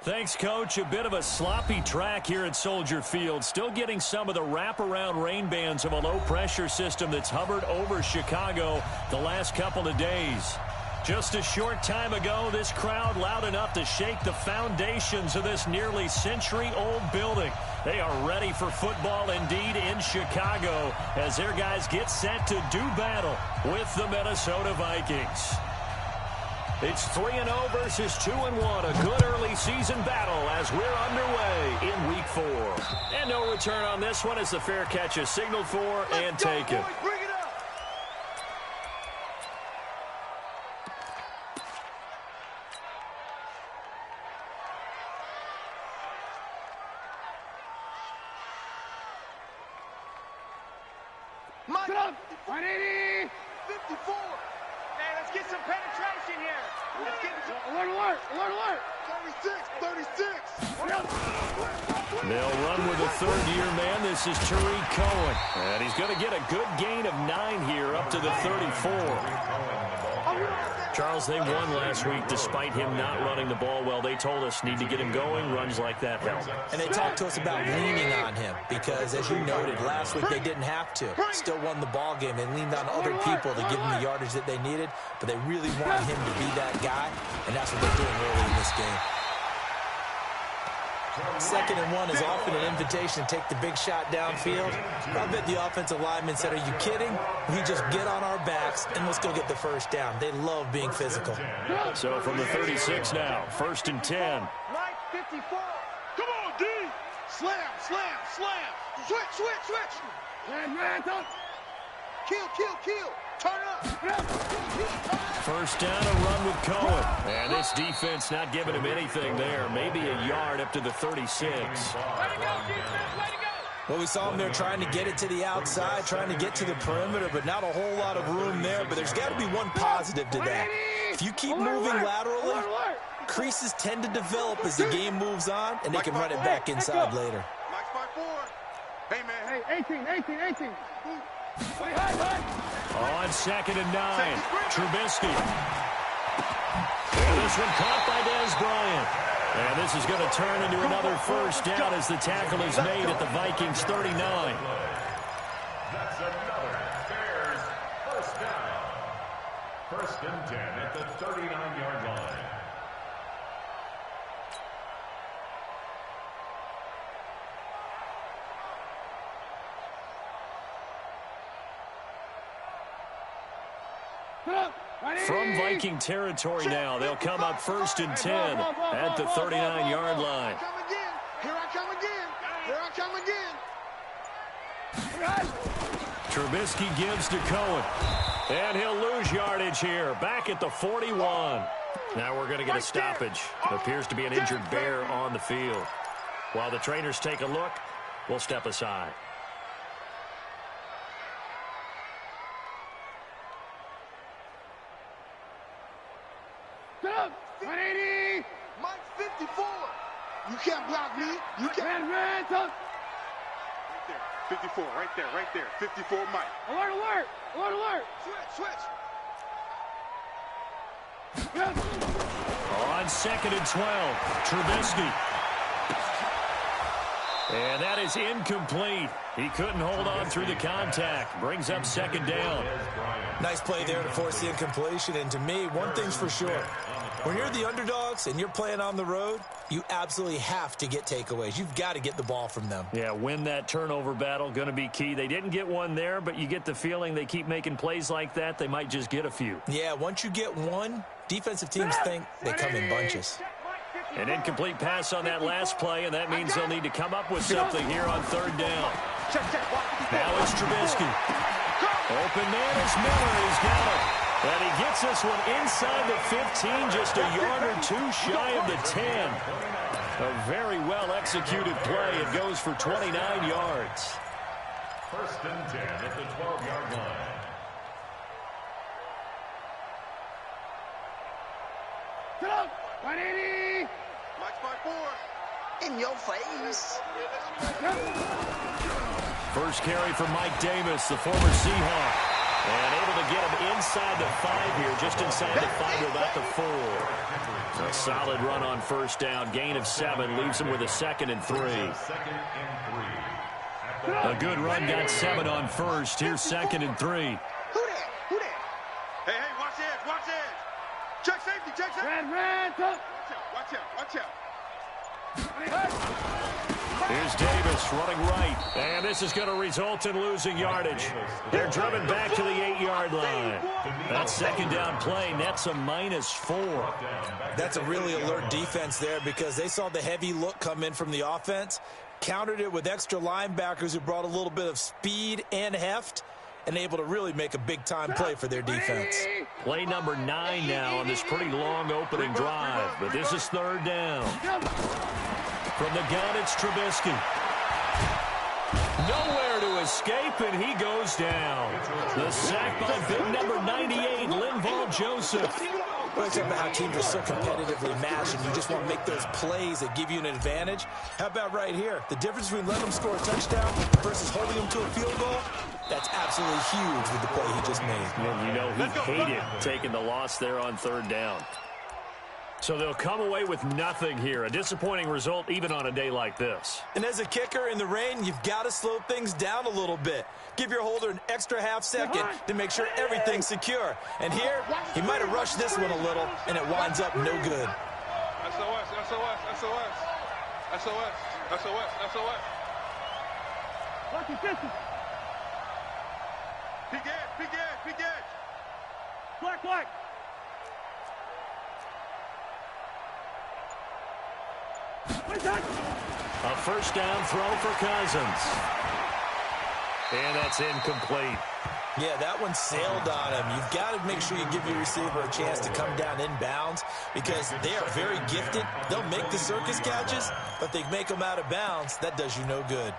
Thanks, Coach. A bit of a sloppy track here at Soldier Field. Still getting some of the wraparound rain bands of a low-pressure system that's hovered over Chicago the last couple of days. Just a short time ago, this crowd loud enough to shake the foundations of this nearly century-old building. They are ready for football indeed in Chicago as their guys get set to do battle with the Minnesota Vikings. It's 3-0 versus 2-1, a good early season battle as we're underway in Week 4. And no return on this one as the fair catch is signaled for and taken. Bring it up. Mike, 180. 54. Hey, let's get some penetration here. Let's get some... Alert, alert, alert, alert. 36. They'll run with a third-year man. This is Tariq Cohen. And he's going to get a good gain of 9 here up to the 34. Charles, they won last week despite him not running the ball well. They told us need to get him going. Runs like that help. And they talked to us about leaning on him because, as you noted, last week they didn't have to. Still won the ball game. They leaned on other people to give them the yardage that they needed, but they really wanted him to be that guy, and that's what they're doing early in this game. 2nd and 1 is often an invitation to take the big shot downfield. I bet the offensive lineman said, are you kidding? We just get on our backs and let's go get the first down. They love being physical. So from the 36 now, 1st and 10. Mike, 54. Come on, D. Slam, slam, slam. Switch, switch, switch. Man, kill, kill, kill. Turn up. First down, a run with Cohen. And this defense not giving him anything there. Maybe a yard up to the 36. Way to go, defense. Way to go. Well, we saw him there trying to get it to the outside, trying to get to the perimeter, but not a whole lot of room there. But there's got to be one positive to that. If you keep moving laterally, creases tend to develop as the game moves on, and they can run it back inside later. Mike's by 4. Hey, man. Hey, 18. On 2nd and 9, Trubisky. And this one caught by Dez Bryant. And this is going to turn into another first down as the tackle is made at the Vikings 39. That's another Bears first down. 1st and 10 at the 39-yard line. From Viking territory now, they'll come up 1st and 10 at the 39-yard line. Here I come again. Here I come again. Trubisky gives to Cohen. And he'll lose yardage here. Back at the 41. Now we're going to get a stoppage. It appears to be an injured Bear on the field. While the trainers take a look, we'll step aside. Stop! 180! Mike 54! You can't block me. You can't. Right there. 54, right there. 54, Mike. Alert! Switch! On 2nd and 12, Trubisky. And that is incomplete. He couldn't hold on through the contact. Brings up 2nd down. Nice play there to force the incompletion. And to me, one thing's for sure. When you're the underdogs and you're playing on the road, you absolutely have to get takeaways. You've got to get the ball from them. Yeah, win that turnover battle, going to be key. They didn't get one there, but you get the feeling they keep making plays like that, they might just get a few. Yeah, once you get one, defensive teams think they come in bunches. An incomplete pass on that last play, and that means they'll need to come up with something here on 3rd down. Now it's Trubisky. Open man is Miller. He's got it. And he gets this one inside the 15, just a yard or 2 shy of the 10. A very well-executed play. It goes for 29 yards. 1st and 10 at the 12-yard line. Get up! 180! Mike's by 4. In your face. First carry for Mike Davis, the former Seahawk. And able to get him inside the 5 here, just inside the 5 to about the 4. A solid run on first down. Gain of 7 leaves him with a 2nd and 3. A good run got 7 on first. Here's 2nd and 3. Who that? Who that? Hey, watch edge, watch edge. Check safety, check safety. Red, watch out. Here's Davis running right. And this is going to result in losing yardage. They're driven back to the 8-yard line. That 2nd down play nets a -4. That's a really alert defense there because they saw the heavy look come in from the offense, countered it with extra linebackers who brought a little bit of speed and heft, and able to really make a big-time play for their defense. Play number 9 now on this pretty long opening drive, but this is 3rd down. From the gun, it's Trubisky. Nowhere to escape, and he goes down. The sack by big number 98, Linval Joseph. We're talking about how teams are so competitively matched, and you just want to make those plays that give you an advantage. How about right here? The difference between letting them score a touchdown versus holding them to a field goal, that's absolutely huge with the play he just made. And you know he hated taking the loss there on 3rd down. So they'll come away with nothing here. A disappointing result even on a day like this. And as a kicker in the rain, you've got to slow things down a little bit. Give your holder an extra half-second to make sure everything's secure. And here, he might have rushed this one a little, and it winds up no good. SOS. Peek edge. Black. A first down throw for Cousins. And that's incomplete. Yeah, that one sailed on him. You've got to make sure you give your receiver a chance to come down inbounds because they are very gifted. They'll make the circus catches, but they make them out of bounds. That does you no good.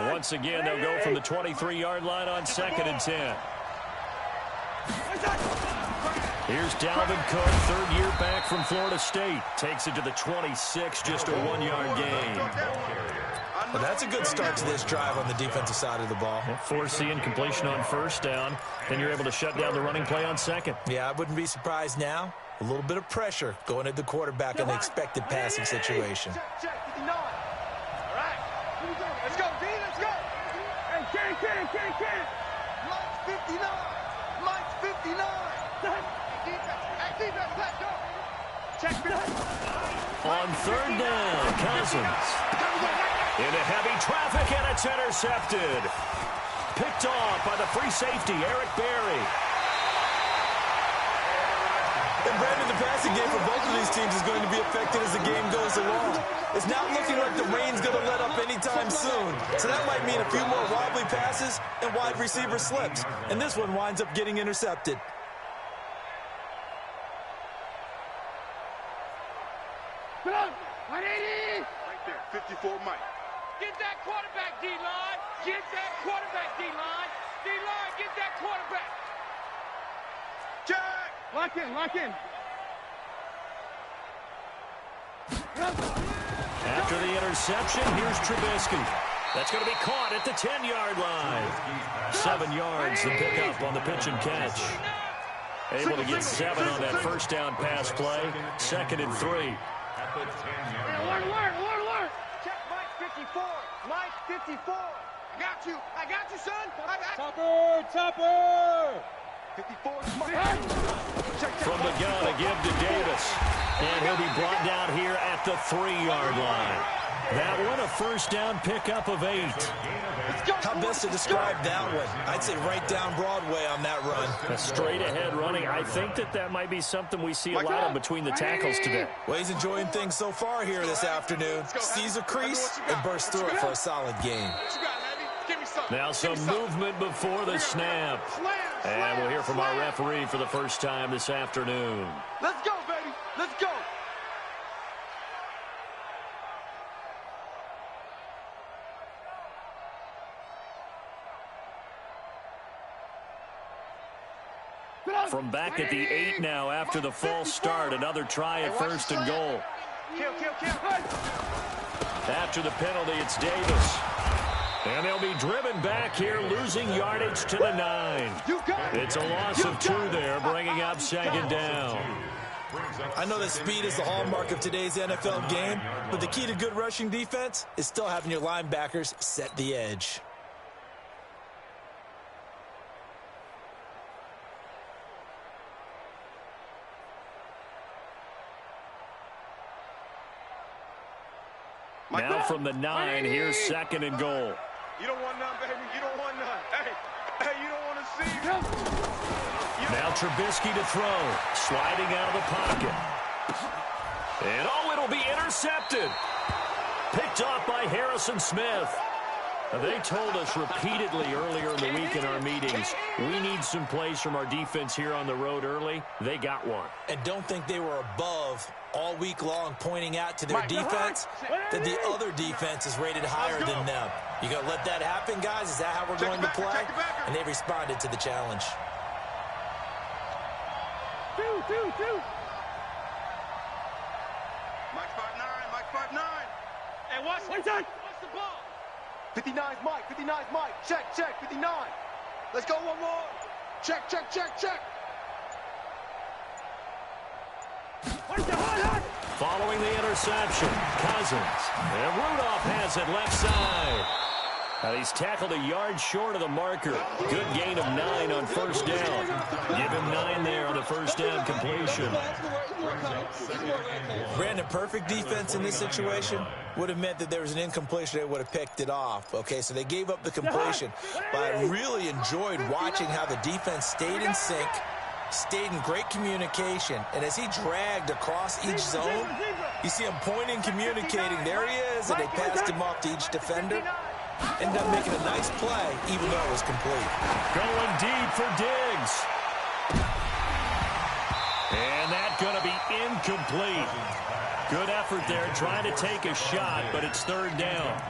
Once again, they'll go from the 23-yard line on 2nd and 10. Here's Dalvin Cook, 3rd year back from Florida State. Takes it to the 26, just a 1-yard gain. Well, that's a good start to this drive on the defensive side of the ball. Forcing completion on first down. Then you're able to shut down the running play on 2nd. Yeah, I wouldn't be surprised now. A little bit of pressure going at the quarterback in the expected passing situation. Let's go, D, let's go. Hey, Ken. Mike's 59. Hey, defense, let's go. Check this. On 3rd down, Cousins. Into heavy traffic, and it's intercepted. Picked off by the free safety, Eric Berry. And Brandon, the passing game for both of these teams is going to be affected as the game goes along. It's not looking like the rain's going to let up anytime soon. So that might mean a few more wobbly passes and wide receiver slips. And this one winds up getting intercepted. Right there, 54 Mike. Get that quarterback, D-line. Get that quarterback, D-line. D-line, get that quarterback. Jack! Lock in. After the interception, here's Trubisky. That's going to be caught at the 10-yard line. 7 yards, the pickup on the pitch and catch. Able to get 7 on that first down pass play. 2nd and 3. Alert. Check Mike 54. Mike 54. I got you, son. Topper. 54. From the gun, a give to Davis. And he'll be brought down here at the 3-yard line. That one, a first down pickup of 8. How best to describe that one? I'd say right down Broadway on that run. A straight-ahead running. I think that might be something we see a lot of between the tackles today. Well, he's enjoying things so far here this afternoon. Sees a crease and bursts through it for a solid gain. Now some movement before the snap. And we'll hear from our referee for the first time this afternoon. Let's go, baby. Let's go. From back at the 8 now after the false start. Another try at first and goal. After the penalty, it's Davis. And they'll be driven back here, losing yardage to the 9. It's a loss of 2 there, bringing up second down. I know that speed is the hallmark of today's NFL game, but the key to good rushing defense is still having your linebackers set the edge. Now from the 9, here's second and goal. You don't want none, baby. You don't want none. Hey, you don't want to see. Now Trubisky to throw. Sliding out of the pocket. And it'll be intercepted. Picked off by Harrison Smith. They told us repeatedly earlier in the week in our meetings, we need some plays from our defense here on the road early. They got one. And don't think they were above all week long pointing out to their defense that the other defense is rated higher than them. You going to let that happen, guys? Is that how we're going to play? And they responded to the challenge. Mike 5'9", Mike 5'9". Hey, watch the ball. 59's Mike, 59's Mike. Check, 59. Let's go one more. Check. Following the interception, Cousins. And Rudolph has it left side. And he's tackled a yard short of the marker. Good gain of 9 on first down. Give him 9 there on the first down completion. Brandon, perfect defense in this situation would have meant that there was an incompletion. They would have picked it off. Okay, so they gave up the completion. But I really enjoyed watching how the defense stayed in sync, stayed in great communication. And as he dragged across each zone, you see him pointing, communicating. There he is, and they passed him off to each defender. Ended up making a nice play, even though it was complete. Going deep for Diggs. And that's going to be incomplete. Good effort there, trying to take a shot, but it's third down.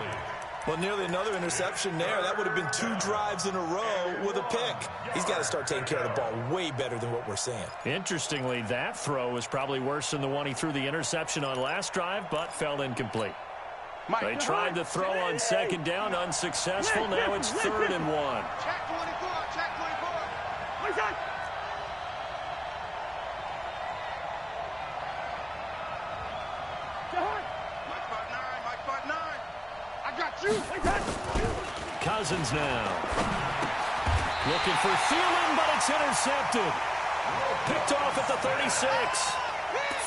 Well, nearly another interception there. That would have been 2 drives in a row with a pick. He's got to start taking care of the ball way better than what we're seeing. Interestingly, that throw was probably worse than the one he threw the interception on last drive, but fell incomplete. They tried to throw on second down, unsuccessful. Now it's 3rd and 1. Check 24, check 24. Mike 5'9", I got you. Cousins now. Looking for Thielen, but it's intercepted. Picked off at the 36.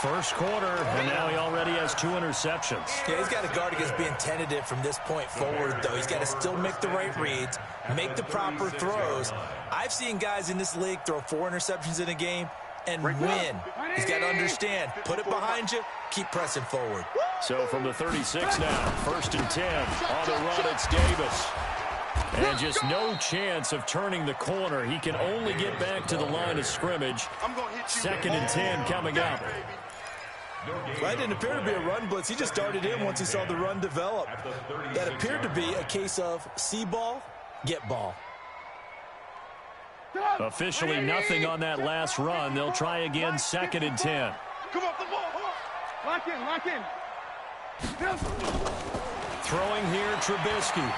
First quarter, and now he already has 2 interceptions. Yeah, he's got to guard against being tentative from this point forward, though. He's got to still make the right reads, make the proper throws. I've seen guys in this league throw 4 interceptions in a game and win. He's got to understand, put it behind you, keep pressing forward. So from the 36 now, 1st and 10. On the run, it's Davis. And just no chance of turning the corner. He can only get back to the line of scrimmage. 2nd and 10 coming up. Well, it didn't appear to be a run blitz. He just darted in once he saw the run develop. That appeared to be a case of see ball, get ball. Officially nothing on that last run. They'll try again, 2nd and 10. Come on, the ball. Lock in. Throwing here, Trubisky.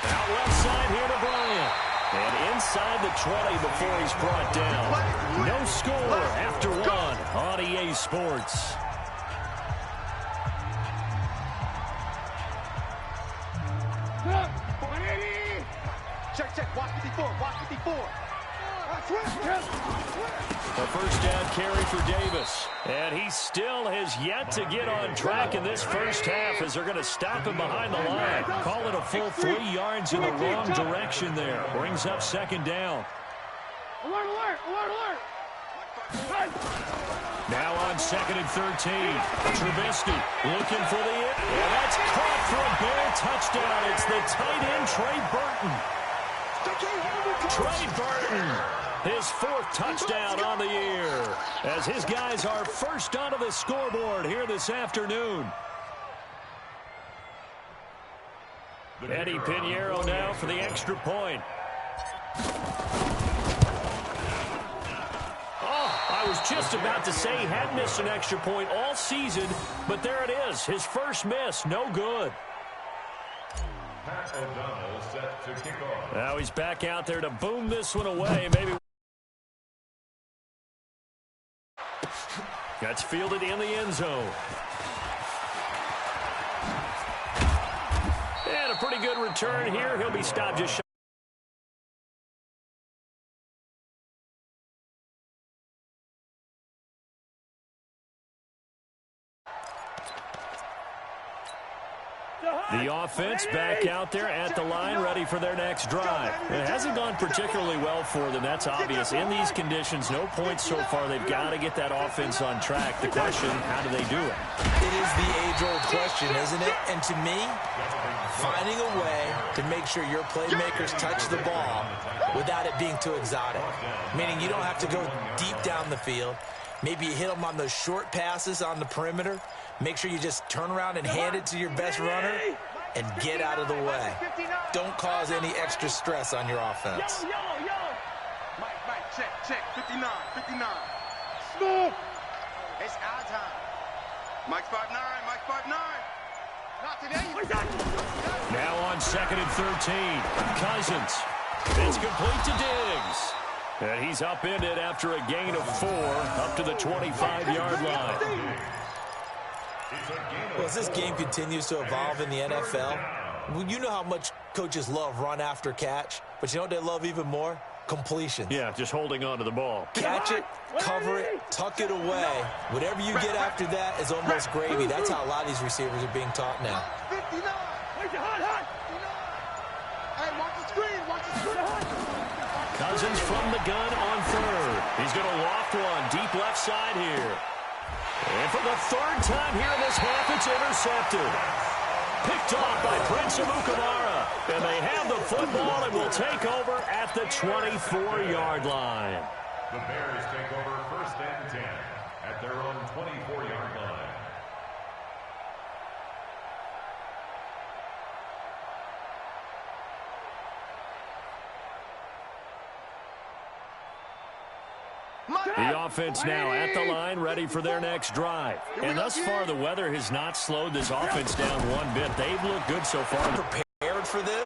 Out left side here to Bryant. And inside the 20 before he's brought down. No score after 1 on EA Sports. Check. Watch 54. A first down carry for Davis. And he still has yet to get on track in this first half as they're going to stop him behind the line. Call it a full 3 yards in the wrong direction there. Brings up 2nd down. Alert. Now on 2nd and 13. Trubisky looking for the end. And that's caught for a bare touchdown. It's the tight end, Trey Burton. His 4th touchdown on the year as his guys are first onto the scoreboard here this afternoon. Eddie Pinheiro now for the extra point. Just about to say he had missed an extra point all season, but there it is. His first miss, no good. Pat O'Donnell set to kick off. Now he's back out there to boom this one away. Maybe. That's fielded in the end zone. And a pretty good return here. He'll be stopped just shy. The offense back out there at the line, ready for their next drive. It hasn't gone particularly well for them. That's obvious. In these conditions, no points so far. They've got to get that offense on track. The question, how do they do it? It is the age-old question, isn't it? And to me, finding a way to make sure your playmakers touch the ball without it being too exotic. Meaning you don't have to go deep down the field. Maybe you hit them on those short passes on the perimeter. Make sure you just turn around and hand it to your best runner and get out of the way. Don't cause any extra stress on your offense. Mike, check. 59. Smooth. It's our time. Mike's 5'9", Mike's 5'9". Not today. Now on 2nd and 13. Cousins. It's complete to Diggs. And he's upended after a gain of 4 up to the 25-yard line. Well, as this game continues to evolve in the NFL, you know how much coaches love run after catch, but you know what they love even more? Completion. Yeah, just holding on to the ball. Catch it, cover it, tuck it away. Whatever you get after that is almost gravy. That's how a lot of these receivers are being taught now. 59. Hey, watch the screen. Cousins from the gun on 3rd. He's going to loft one deep left side here. And for the 3rd time here in this half, it's intercepted. Picked off by Prince Amukamara. And they have the football and will take over at the 24-yard line. The Bears take over 1st and 10 at their own 24-yard line. The offense now at the line, ready for their next drive. And thus far, the weather has not slowed this offense down one bit. They've looked good so far. Prepared for this.